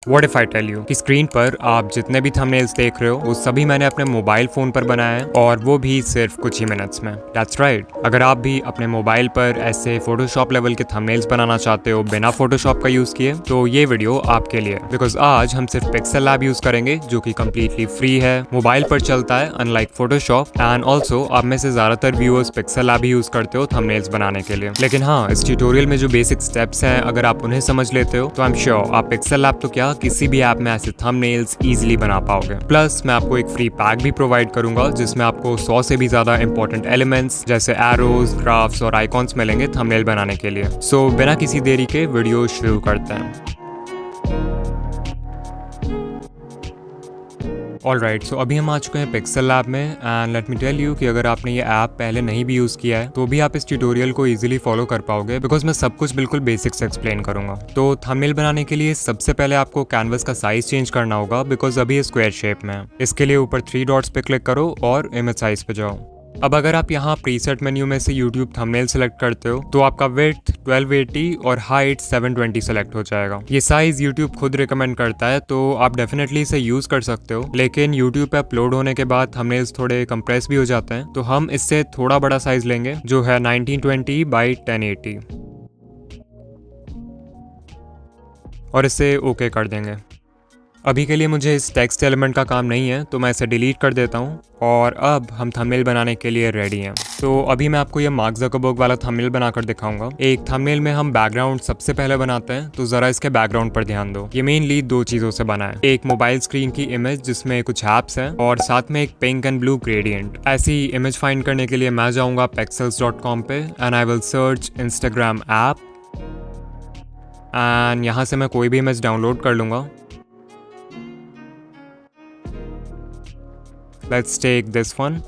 What if I tell you कि screen पर आप जितने भी थंबनेल्स देख रहे हो वो सभी मैंने अपने मोबाइल फ़ोन पर बनाया है और वो भी सिर्फ कुछ ही मिनट्स में। That's right। अगर आप भी अपने मोबाइल पर ऐसे फोटोशॉप लेवल के थंबनेल्स बनाना चाहते हो बिना फोटोशॉप का यूज़ किए तो ये वीडियो आपके लिए, बिकॉज आज हम सिर्फ पिक्सेल लैब यूज़ करेंगे जो कि कम्प्लीटली फ्री है, मोबाइल पर चलता है अनलाइक फोटोशॉप, एंड ऑल्सो आप में से ज़्यादातर व्यूअर्स पिक्सेल लैब ही यूज़ करते हो थंबनेल्स बनाने के लिए। लेकिन हाँ, इस ट्यूटोरियल में जो बेसिक स्टेप्स हैं अगर आप उन्हें समझ लेते हो तो आई एम श्योर आप पिक्सेल लैब तो क्या किसी भी ऐप में ऐसे थंबनेल्स इजीली बना पाओगे। प्लस मैं आपको एक फ्री पैक भी प्रोवाइड करूंगा जिसमें आपको 100 से भी ज्यादा इंपॉर्टेंट एलिमेंट्स जैसे एरोज, ग्राफ्स और आइकॉन्स मिलेंगे थंबनेल बनाने के लिए। सो बिना किसी देरी के वीडियो शुरू करते हैं। ऑलराइट, सो अभी हम आ चुके हैं पिक्सेल लैब में and let me tell you कि अगर आपने ये ऐप पहले नहीं भी यूज़ किया है तो भी आप इस ट्यूटोरियल को इजीली फॉलो कर पाओगे, बिकॉज मैं सब कुछ बिल्कुल बेसिक से एक्सप्लेन करूंगा। तो थंबनेल बनाने के लिए सबसे पहले आपको कैनवस का साइज चेंज करना होगा, बिकॉज अभी ये स्क्वायर शेप में है। इसके लिए ऊपर 3 डॉट्स पे क्लिक करो और इमेज साइज पे जाओ। अब अगर आप यहाँ प्रीसेट मेन्यू में से YouTube थंबनेल सेलेक्ट करते हो तो आपका विड्थ 1280 और हाइट 720 सेलेक्ट हो जाएगा। ये साइज YouTube खुद रिकमेंड करता है तो आप डेफिनेटली इसे यूज कर सकते हो, लेकिन YouTube पे अपलोड होने के बाद थंबनेल्स थोड़े कंप्रेस भी हो जाते हैं, तो हम इससे थोड़ा बड़ा साइज लेंगे जो है 1920 बाई 1080 और इसे ओके कर देंगे। अभी के लिए मुझे इस टेक्स्ट एलिमेंट का काम नहीं है तो मैं इसे डिलीट कर देता हूँ और अब हम थंबनेल बनाने के लिए रेडी हैं। तो अभी मैं आपको ये मार्क ज़करबर्ग वाला थंबनेल बनाकर दिखाऊंगा। एक थंबनेल में हम बैकग्राउंड सबसे पहले बनाते हैं, तो ज़रा इसके बैकग्राउंड पर ध्यान दो। ये मेनली 2 चीज़ों से बना है, एक मोबाइल स्क्रीन की इमेज जिसमें कुछ ऐप्स हैं और साथ में एक पिंक एंड ब्लू ग्रेडियंट। ऐसी इमेज फाइंड करने के लिए मैं जाऊँगा pexels.com पे and I will search Instagram app and यहाँ से मैं कोई भी इमेज डाउनलोड कर लूँगा। Let's take this one।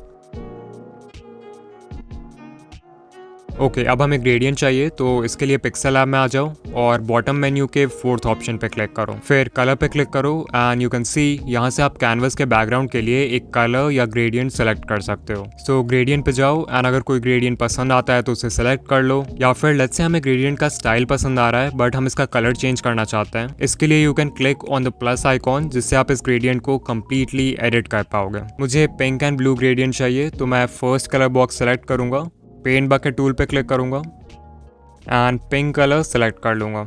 Okay, अब हमें ग्रेडियंट चाहिए तो इसके लिए पिक्सेल ऐप में आ जाओ और बॉटम मेन्यू के 4th ऑप्शन पे क्लिक करो, फिर कलर पे क्लिक करो एंड यू कैन सी यहाँ से आप कैनवस के बैकग्राउंड के लिए एक कलर या ग्रेडियंट सेलेक्ट कर सकते हो। सो ग्रेडियंट पे जाओ एंड अगर कोई ग्रेडियंट पसंद आता है तो उसे सेलेक्ट कर लो, या फिर लेट्स से हमें ग्रेडियंट का स्टाइल पसंद आ रहा है बट हम इसका कलर चेंज करना चाहते हैं। इसके लिए you can click on the plus icon जिससे आप इस ग्रेडियंट को कम्प्लीटली एडिट कर पाओगे। मुझे पिंक एंड ब्लू ग्रेडियंट चाहिए तो मैं फर्स्ट कलर बॉक्स सेलेक्ट करूंगा, पेंट बकेट टूल पे क्लिक करूंगा एंड पिंक कलर सेलेक्ट कर लूंगा।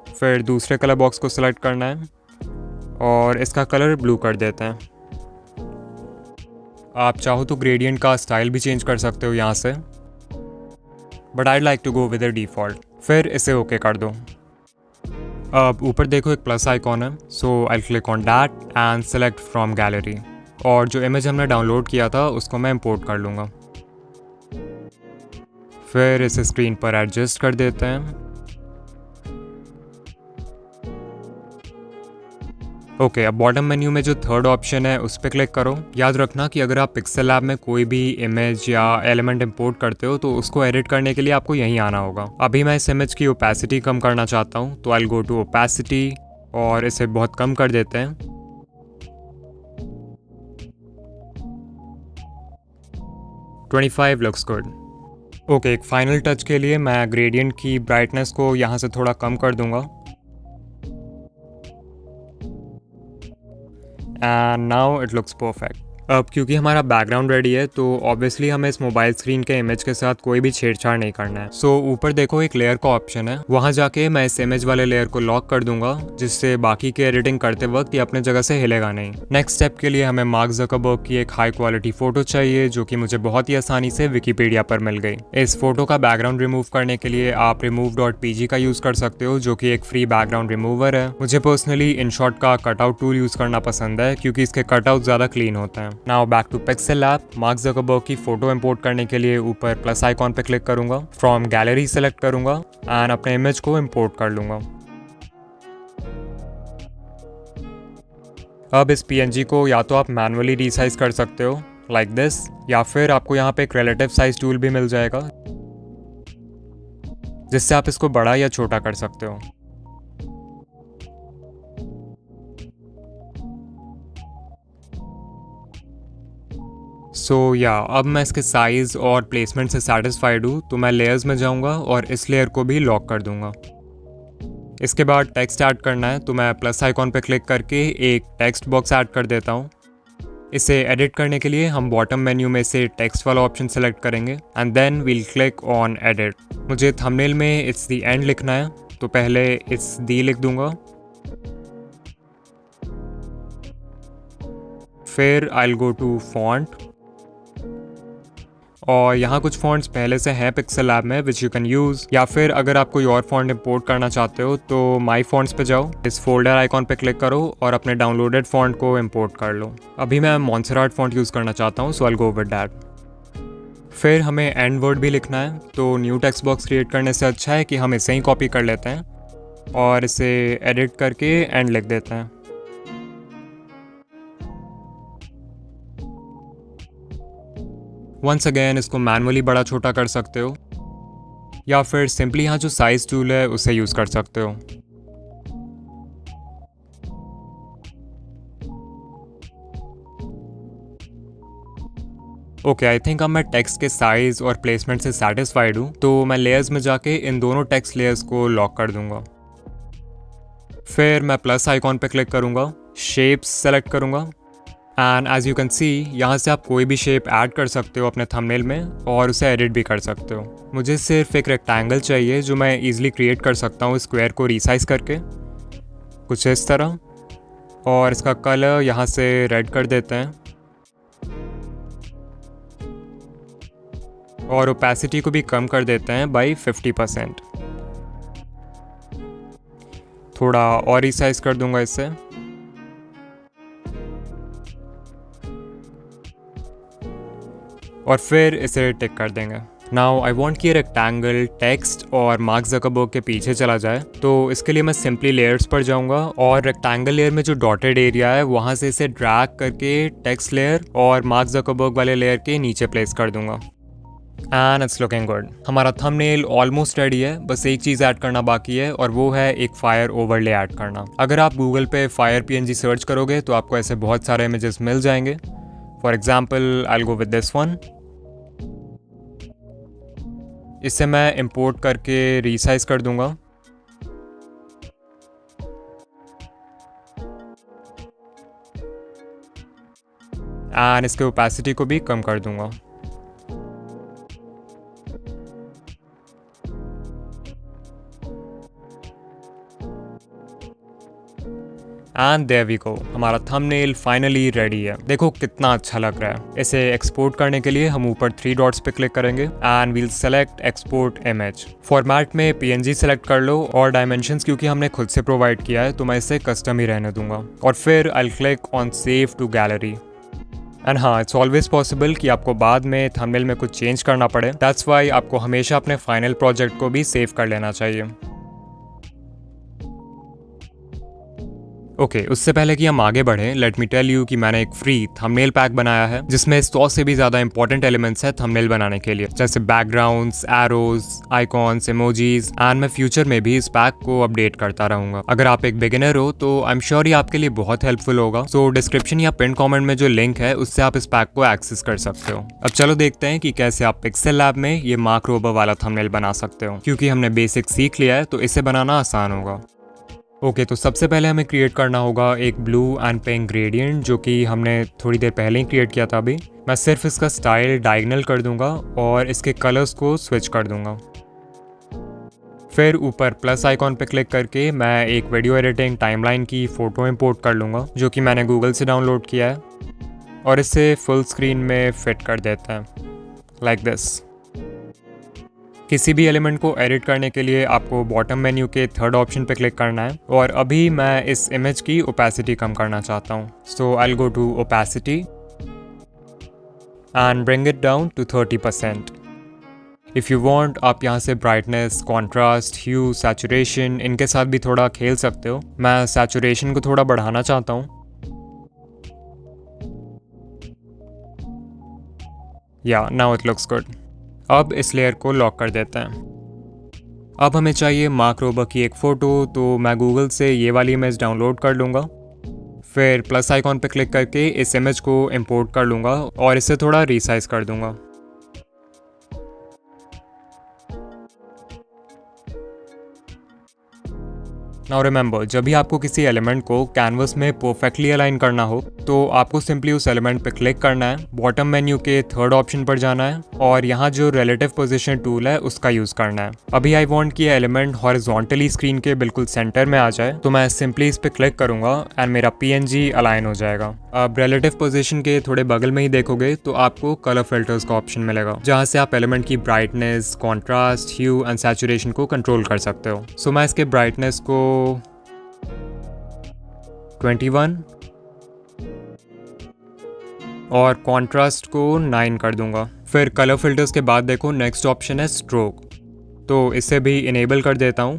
फिर दूसरे कलर बॉक्स को सिलेक्ट करना है और इसका कलर ब्लू कर देते हैं। आप चाहो तो ग्रेडियंट का स्टाइल भी चेंज कर सकते हो यहाँ से, but I like to go with the default. फिर इसे ओके कर दो। अब ऊपर देखो एक प्लस आइकॉन है, so I click on that and select from gallery, और जो इमेज हमने डाउनलोड किया था उसको मैं इंपोर्ट कर लूँगा। फिर इसे स्क्रीन पर एडजस्ट कर देते हैं। ओके, अब बॉटम मेन्यू में जो 3rd ऑप्शन है उस पर क्लिक करो। याद रखना कि अगर आप पिक्सेल लैब में कोई भी इमेज या एलिमेंट इंपोर्ट करते हो तो उसको एडिट करने के लिए आपको यहीं आना होगा। अभी मैं इस इमेज की ओपेसिटी कम करना चाहता हूँ तो आई गो टू ओपेसिटी और इसे बहुत कम कर देते हैं। 25 लुक्स गुड। ओके, एक फाइनल टच के लिए मैं ग्रेडियंट की ब्राइटनेस को यहाँ से थोड़ा कम कर दूंगा and now it looks perfect. अब क्योंकि हमारा बैकग्राउंड रेडी है तो ऑब्वियसली हमें इस मोबाइल स्क्रीन के इमेज के साथ कोई भी छेड़छाड़ नहीं करना है। सो ऊपर देखो एक लेयर का ऑप्शन है, वहां जाके मैं इस इमेज वाले लेयर को लॉक कर दूंगा जिससे बाकी के एडिटिंग करते वक्त ये अपने जगह से हिलेगा नहीं। नेक्स्ट स्टेप के लिए हमें मार्क ज़करबर्ग की एक हाई क्वालिटी फोटो चाहिए जो कि मुझे बहुत ही आसानी से विकीपीडिया पर मिल गई। इस फोटो का बैकग्राउंड रिमूव करने के लिए आप remove.pg का यूज कर सकते हो जो कि एक फ्री बैकग्राउंड रिमूवर है। मुझे पर्सनली इनशॉट का कटआउट टूल यूज करना पसंद है क्योंकि इसके कटआउट ज्यादा क्लीन होते हैं। Now back to Pixel Lab. Mark Zuckerberg की फोटो इंपोर्ट करने के लिए ऊपर प्लस आइकॉन पे क्लिक करूंगा, फ्रॉम गैलरी सेलेक्ट करूंगा एंड अपने इमेज को इंपोर्ट कर लूंगा। अब इस PNG को या तो आप मैनुअली रीसाइज कर सकते हो लाइक दिस, या फिर आपको यहाँ पे एक रिलेटिव साइज टूल भी मिल जाएगा जिससे आप इसको बड़ा या छोटा कर सकते हो। अब मैं इसके साइज़ और प्लेसमेंट से सेटिस्फाइड हूँ, तो मैं लेयर्स में जाऊँगा और इस लेयर को भी लॉक कर दूँगा। इसके बाद टेक्स्ट ऐड करना है, तो मैं प्लस आइकॉन पे क्लिक करके एक टेक्स्ट बॉक्स ऐड कर देता हूँ। इसे एडिट करने के लिए हम बॉटम मेन्यू में से टेक्स्ट वाला ऑप्शन सेलेक्ट करेंगे and then we'll click on edit. मुझे थंबनेल में इट्स द एंड लिखना है, तो पहले इट्स दी लिख दूंगा, फिर I will go to font और यहाँ कुछ फॉन्ट्स पहले से हैं पिक्सेल लैब में विच यू कैन यूज़, या फिर अगर आप कोई और फॉन्ट इंपोर्ट करना चाहते हो तो माई फॉन्ट्स पे जाओ, इस फोल्डर आइकॉन पे क्लिक करो और अपने डाउनलोडेड फॉन्ट को इंपोर्ट कर लो। अभी मैं मॉन्सेराट फॉन्ट यूज़ करना चाहता हूँ, so I will go with that. फिर हमें एंड वर्ड भी लिखना है, तो न्यू टेक्स्ट बॉक्स क्रिएट करने से अच्छा है कि हम इसे ही कॉपी कर लेते हैं और इसे एडिट करके एंड लिख देते हैं। वंस अगेन इसको मैनुअली बड़ा छोटा कर सकते हो या फिर सिंपली यहाँ जो साइज टूल है उसे यूज़ कर सकते हो। ओके, आई थिंक अब मैं टेक्स्ट के साइज और प्लेसमेंट से सेटिस्फाइड हूँ, तो मैं लेयर्स में जाके इन दोनों टेक्स्ट लेयर्स को लॉक कर दूंगा। फिर मैं प्लस आइकॉन पे क्लिक करूँगा, शेप्स सेलेक्ट करूँगा and as you can see यहाँ से आप कोई भी शेप ऐड कर सकते हो अपने थंबनेल में और उसे एडिट भी कर सकते हो। मुझे सिर्फ एक रेक्टेंगल चाहिए जो मैं ईजिली क्रिएट कर सकता हूँ स्क्वायर को रिसाइज करके, कुछ इस तरह, और इसका कलर यहाँ से रेड कर देते हैं और ओपेसिटी को भी कम कर देते हैं बाई 50%। थोड़ा और रिसाइज कर दूंगा इससे और फिर इसे टिक कर देंगे। नाउ आई वॉन्ट कि रेक्टेंगल टेक्स्ट और मार्क ज़करबर्ग के पीछे चला जाए, तो इसके लिए मैं सिंपली लेयर्स पर जाऊंगा और रेक्टेंगल लेयर में जो डॉटेड एरिया है वहाँ से इसे ड्रैग करके टेक्स्ट लेयर और मार्क ज़करबर्ग वाले लेयर के नीचे प्लेस कर दूंगा एंड इट्स लुकिंग गुड। हमारा थंबनेल ऑलमोस्ट रेडी है, बस एक चीज़ ऐड करना बाकी है और वो है एक फायर ओवरले ऐड करना। अगर आप गूगल पे फायर PNG सर्च करोगे तो आपको ऐसे बहुत सारे इमेजेस मिल जाएंगे। For example I will go with this one. इसे मैं इंपोर्ट करके रीसाइज कर दूंगा एंड इसके ओपेसिटी को भी कम कर दूंगा। एंड देयर वी गो, हमारा थंबनेल फाइनली रेडी है। देखो कितना अच्छा लग रहा है। इसे एक्सपोर्ट करने के लिए हम ऊपर 3 डॉट्स पे क्लिक करेंगे and will select export image. Format में PNG सेलेक्ट कर लो और डायमेंशंस क्योंकि हमने खुद से प्रोवाइड किया है तो मैं इसे कस्टम ही रहने दूंगा और फिर I will click on save to gallery. And हाँ, इट्स ऑलवेज पॉसिबल कि आपको बाद में थंबनेल में कुछ चेंज करना पड़े, दैट्स वाई आपको हमेशा अपने फाइनल प्रोजेक्ट को भी सेव कर लेना चाहिए। ओके, उससे पहले कि हम आगे बढ़ें, लेट मी टेल यू कि मैंने एक फ्री थंबनेल पैक बनाया है जिसमें 100 से भी ज़्यादा इंपॉर्टेंट एलिमेंट्स है थंबनेल बनाने के लिए, जैसे backgrounds, arrows, icons, emojis and मैं फ्यूचर में भी इस पैक को अपडेट करता रहूंगा। अगर आप एक बिगिनर हो तो आई एम श्योर ये आपके लिए बहुत हेल्पफुल होगा। सो डिस्क्रिप्शन या पिन कॉमेंट में जो लिंक है उससे आप इस पैक को एक्सेस कर सकते हो। अब चलो देखते हैं कि कैसे आप पिक्सेल लैब में ये मार्क रोबर वाला थंबनेल बना सकते हो। क्योंकि हमने बेसिक सीख लिया है तो इसे बनाना आसान होगा। ओके, तो सबसे पहले हमें क्रिएट करना होगा एक ब्लू एंड पिंक ग्रेडियंट जो कि हमने थोड़ी देर पहले ही क्रिएट किया था। अभी मैं सिर्फ इसका स्टाइल डायगोनल कर दूंगा और इसके कलर्स को स्विच कर दूंगा। फिर ऊपर प्लस आइकॉन पे क्लिक करके मैं एक वीडियो एडिटिंग टाइमलाइन की फ़ोटो इंपोर्ट कर लूँगा जो कि मैंने गूगल से डाउनलोड किया है और इसे फुल स्क्रीन में फिट कर देते हैं लाइक दिस। किसी भी एलिमेंट को एडिट करने के लिए आपको बॉटम मेन्यू के 3rd ऑप्शन पे क्लिक करना है और अभी मैं इस इमेज की ओपेसिटी कम करना चाहता हूँ, so I will go to opacity and bring it down to 30%। If you want आप यहाँ से ब्राइटनेस, कॉन्ट्रास्ट, ह्यू, सैचुरेशन इनके साथ भी थोड़ा खेल सकते हो। मैं सैचुरेशन को थोड़ा बढ़ाना चाहता हूँ। या नाउ इट लुक्स गुड। अब इस लेयर को लॉक कर देते हैं। अब हमें चाहिए मार्क रोबर की एक फ़ोटो, तो मैं गूगल से ये वाली इमेज डाउनलोड कर लूँगा। फिर प्लस आइकॉन पे क्लिक करके इस इमेज को इंपोर्ट कर लूँगा और इसे थोड़ा रीसाइज कर दूँगा। नाउ रिमेंबर, जब भी आपको किसी एलिमेंट को कैनवस में परफेक्टली अलाइन करना हो तो आपको सिंपली उस एलिमेंट पे क्लिक करना है, बॉटम मेन्यू के थर्ड ऑप्शन पर जाना है और यहाँ जो रिलेटिव पोजीशन टूल है उसका यूज करना है। अभी आई वांट कि एलिमेंट हॉरिजॉन्टली स्क्रीन के बिल्कुल सेंटर में आ जाए, तो मैं सिंपली इस पे क्लिक करूंगा एंड मेरा PNG अलाइन हो जाएगा। अब रिलेटिव पोजीशन के थोड़े बगल में ही देखोगे तो आपको कलर फिल्टर्स का ऑप्शन मिलेगा, जहाँ से आप एलिमेंट की brightness, contrast, hue and saturation को कंट्रोल कर सकते हो। सो मैं इसके ब्राइटनेस को 21 और कॉन्ट्रास्ट को 9 कर दूंगा। फिर कलर फिल्टर्स के बाद देखो नेक्स्ट ऑप्शन है स्ट्रोक, तो इसे भी इनेबल कर देता हूँ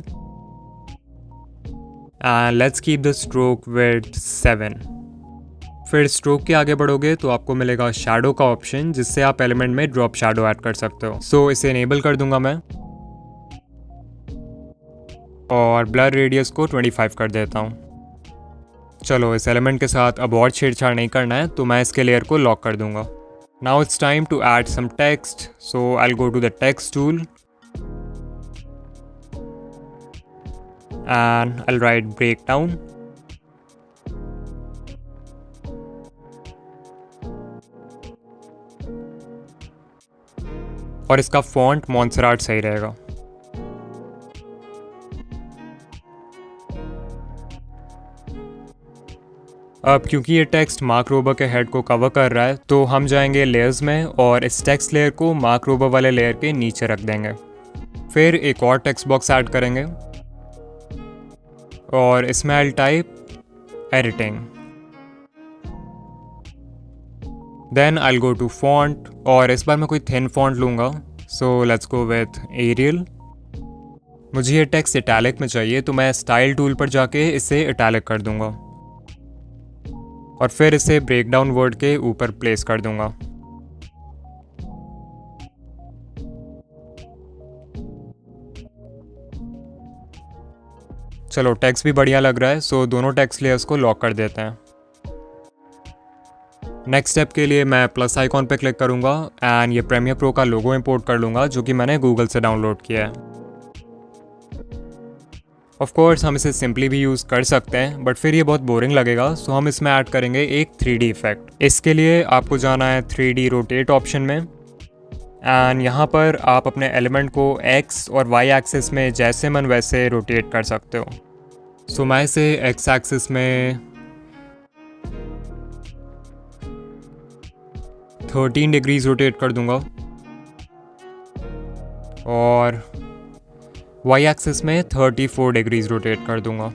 and let's keep the stroke with 7। फिर स्ट्रोक के आगे बढ़ोगे तो आपको मिलेगा शैडो का ऑप्शन, जिससे आप एलिमेंट में ड्रॉप शैडो ऐड कर सकते हो। सो इसे इनेबल कर दूंगा मैं और ब्लर रेडियस को 25 कर देता हूँ। चलो, इस एलिमेंट के साथ अब और छेड़छाड़ नहीं करना है, तो मैं इसके लेयर को लॉक कर दूंगा। Now it's time to add some text, so I will go to the text tool and I will write break down. और इसका फॉन्ट मॉन्सराट सही रहेगा। अब क्योंकि ये टेक्स्ट मार्क रोबर के हेड को कवर कर रहा है, तो हम जाएंगे लेयर्स में और इस टेक्स्ट लेयर को मार्क रोबर वाले लेयर के नीचे रख देंगे। फिर एक और टेक्स्ट बॉक्स ऐड करेंगे और इसमें I type editing, then I go to font और इस बार मैं कोई थिन फॉन्ट लूँगा, so let's go with Arial. मुझे ये टेक्स्ट इटैलिक में चाहिए, तो मैं स्टाइल टूल पर जाके इसे इटैलिक कर दूंगा और फिर इसे ब्रेक डाउन वर्ड के ऊपर प्लेस कर दूंगा। चलो, टेक्स्ट भी बढ़िया लग रहा है, सो दोनों टेक्स्ट लेयर्स को लॉक कर देते हैं। नेक्स्ट स्टेप के लिए मैं प्लस आइकॉन पे क्लिक करूंगा एंड ये प्रीमियर प्रो का लोगो इंपोर्ट कर लूँगा, जो कि मैंने गूगल से डाउनलोड किया है। ऑफ कोर्स हम इसे सिंपली भी यूज़ कर सकते हैं, बट फिर ये बहुत बोरिंग लगेगा, सो हम इसमें ऐड करेंगे एक 3D इफेक्ट। इसके लिए आपको जाना है 3D रोटेट ऑप्शन में एंड यहाँ पर आप अपने एलिमेंट को X और Y एक्सिस में जैसे मन वैसे रोटेट कर सकते हो। सो मैं इसे X एक्सिस में 13 डिग्रीज रोटेट कर दूंगा और Y एक्सिस में 34 डिग्रीज रोटेट कर दूंगा।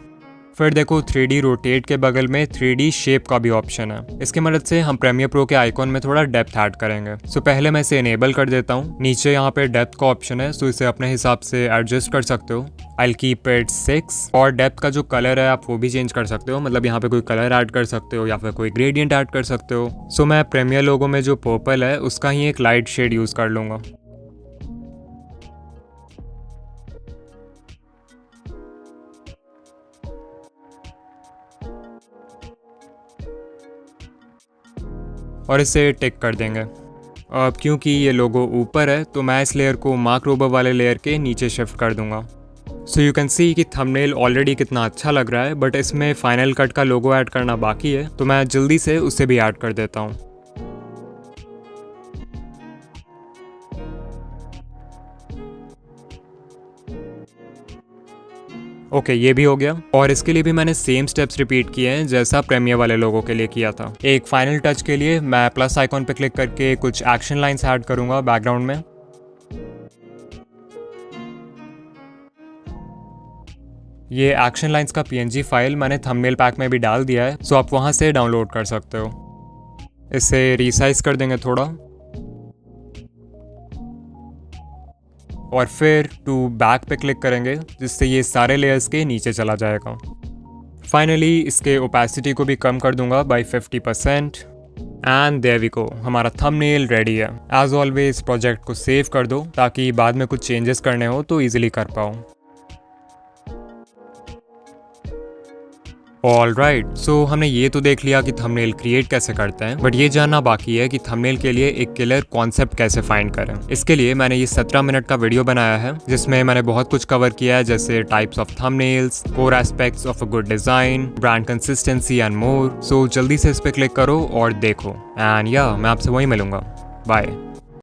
फिर देखो 3D रोटेट के बगल में 3D शेप का भी ऑप्शन है। इसकी मदद से हम प्रीमियर प्रो के आइकॉन में थोड़ा डेप्थ ऐड करेंगे। सो पहले मैं इसे इनेबल कर देता हूँ। नीचे यहाँ पे डेप्थ का ऑप्शन है, सो इसे अपने हिसाब से एडजस्ट कर सकते हो। I'll keep it 6 और डेप्थ का जो कलर है आप वो भी चेंज कर सकते हो, मतलब यहाँ पे कोई कलर ऐड कर सकते हो या फिर कोई ग्रेडियंट ऐड कर सकते हो। सो मैं प्रीमियर लोगो में जो पर्पल है उसका ही एक लाइट शेड यूज़ कर लूँगा। और इसे टिक कर देंगे। अब क्योंकि ये लोगो ऊपर है तो मैं इस लेयर को मार्क रोबर वाले लेयर के नीचे शिफ्ट कर दूंगा। सो यू कैन सी कि थंबनेल ऑलरेडी कितना अच्छा लग रहा है, बट इसमें फाइनल कट का लोगो ऐड करना बाकी है, तो मैं जल्दी से उसे भी ऐड कर देता हूँ। ओके, ये भी हो गया और इसके लिए भी मैंने सेम स्टेप्स रिपीट किए हैं जैसा प्रीमियर वाले लोगों के लिए किया था। एक फाइनल टच के लिए मैं प्लस आइकॉन पे क्लिक करके कुछ एक्शन लाइंस ऐड करूंगा बैकग्राउंड में। ये एक्शन लाइंस का PNG फाइल मैंने थंबनेल पैक में भी डाल दिया है, सो आप वहां से डाउनलोड कर सकते हो। इसे रीसाइज कर देंगे थोड़ा और फिर टू बैक पे क्लिक करेंगे, जिससे ये सारे लेयर्स के नीचे चला जाएगा। फाइनली इसके ओपेसिटी को भी कम कर दूंगा by 50% and there we go, हमारा थंबनेल रेडी है। एज ऑलवेज प्रोजेक्ट को सेव कर दो ताकि बाद में कुछ चेंजेस करने हो तो ईजिली कर पाओ। ऑलराइट, सो हमने ये तो देख लिया कि थंबनेल क्रिएट कैसे करते हैं, बट ये जानना बाकी है कि थंबनेल के लिए एक किलर कॉन्सेप्ट कैसे फाइंड करें। इसके लिए मैंने ये 17 मिनट का वीडियो बनाया है जिसमें मैंने बहुत कुछ कवर किया है, जैसे types of thumbnails, core aspects of a good design, brand consistency and more. So जल्दी से इस पे क्लिक करो और देखो, एंड या मैं आपसे वहीं मिलूंगा। बाय।